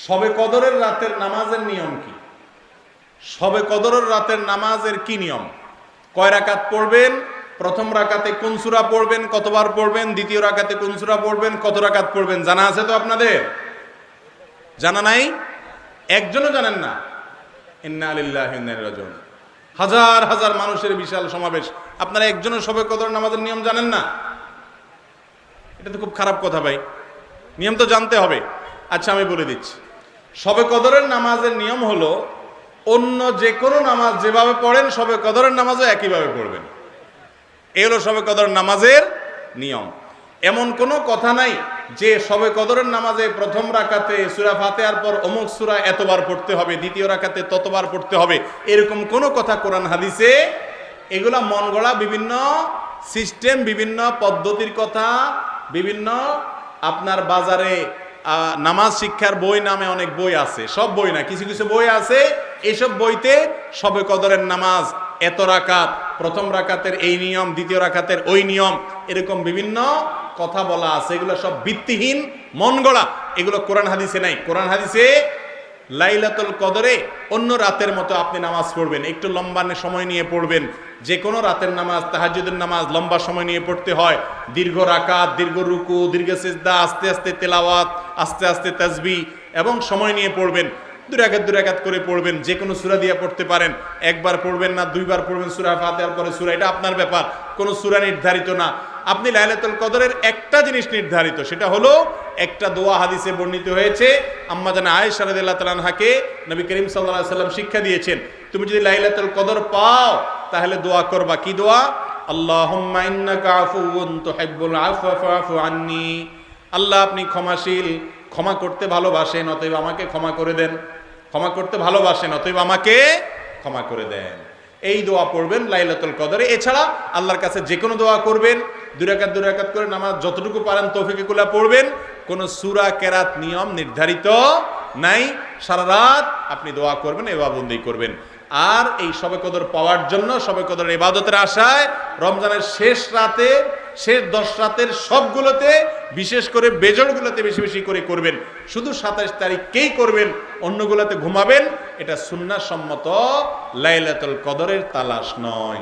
শবে কদরের রাতের নামাজের নিয়ম কি? শবে কদরের রাতের নামাজের কি নিয়ম? কয় রাকাত পড়বেন? প্রথম রাকাতে কোন সূরা পড়বেন, কতবার পড়বেন? দ্বিতীয় রাকাতে কোন সূরা পড়বেন, কত রাকাত পড়বেন? জানা আছে তো আপনাদের? জানা নাই? একজনও জানেন না? ইন্না লিল্লাহি ওয়া ইন্না ইলাইহি রাজিউন। হাজার হাজার মানুষের বিশাল সমাবেশ, আপনারা একজনও শবে কদর নামাজের নিয়ম জানেন না? এটা তো খুব খারাপ কথা ভাই, নিয়ম তো জানতে হবে। আচ্ছা আমি বলে দিচ্ছি, শবে কদরের নামাজের নিয়ম হলো অন্য যে কোনো নামাজ যেভাবে পড়েন শবে কদরের নামাজও একইভাবে পড়বেন। এই হলো শবে কদরের নামাজের নিয়ম। এমন কোনো কথা নাই যে শবে কদরের নামাজে প্রথম রাকাতে সূরা ফাতিহার পর অমুক সূরা এতবার পড়তে হবে, দ্বিতীয় রাকাতে ততবার পড়তে হবে, এরকম কোনো কথা কোরআন হাদিসে, এগুলা মন গড়া বিভিন্ন সিস্টেম, বিভিন্ন পদ্ধতির কথা, বিভিন্ন আপনার বাজারে নামাজ শিক্ষার বই নামে অনেক বই আছে, সব বই না, কিছু কিছু বই আছে, এইসব বইতে শবে কদরের নামাজ এত রাকাত, প্রথম রাকাতের এই নিয়ম, দ্বিতীয় রাকাতের ওই নিয়ম, এরকম বিভিন্ন কথা বলা আছে। এগুলো সব ভিত্তিহীন, মন গড়া, এগুলো কোরআন হাদিসে নাই। কোরআন হাদিসে লাইলাতুল কদরে অন্য রাতের মতো আপনি নামাজ পড়বেন, একটু লম্বা সময় নিয়ে পড়বেন। যে কোনো রাতের নামাজ, তাহাজ্জুদের নামাজ লম্বা সময় নিয়ে পড়তে হয়, দীর্ঘ রাকাত, দীর্ঘ রুকু, দীর্ঘ সিজদা, আস্তে আস্তে তেলাওয়াত, আস্তে আস্তে তাসবিহ এবং সময় নিয়ে পড়বেন। দুই রাকাত করে পড়বেন, যে কোনো সূরা দিয়ে পড়তে পারেন, একবার পড়বেন না দুইবার পড়বেন সূরা ফাতিহার পরে সূরা, এটা আপনার ব্যাপার, কোনো সূরা নির্ধারিত না। আপনি লাইলাতুল কদরের একটা জিনিস নির্ধারিত, সেটা হলো একটা দোয়া হাদিসে বর্ণিত হয়েছে, আম্মা জানা আয়েশা রাদিয়াল্লাহু তাআলা আনহাকে নবী করিম সাল্লাল্লাহু আলাইহি ওয়াসাল্লাম শিক্ষা দিয়েছেন, তুমি যদি লাইলাতুল কদর পাও তাহলে দোয়া করবা। কি দোয়া? আল্লাহুম্মা ইন্নাকা আফুউন তুহিব্বুল আফওয়া ফাআফু আন্নী। আল্লাহ আপনি ক্ষমাশীল, ক্ষমা করতে ভালোবাসেন, অতএব আমাকে ক্ষমা করে দেন। ক্ষমা করতে ভালোবাসেন, অতএব আমাকে ক্ষমা করে দেন। এই দোয়া পড়বেন লাইলাতুল কদরে। এছাড়া আল্লাহর কাছে যে কোনো দোয়া করবেন, দুই রাকাত করে নামাজ যতটুকু পারেন তৌফিকে কুলা পড়বেন। কোনো সূরা কেরাত নিয়ম নির্ধারিত নাই, সারা রাত আপনি দোয়া করবেন, ইবাদত করবেন। আর এই শবে কদর পাওয়ার জন্য, শবে কদরের ইবাদতের আশায় রমজানের শেষ রাতে, শেষ 10 রাতের সবগুলোতে, বিশেষ করে বেজড়গুলোতে বেশি বেশি করে করবেন। শুধু 27 তারিখকেই করবেন, অন্যগুলোতে ঘুমাবেন। এটা সুন্নাহ সম্মত লাইলাতুল কদরের তালাশ নয়।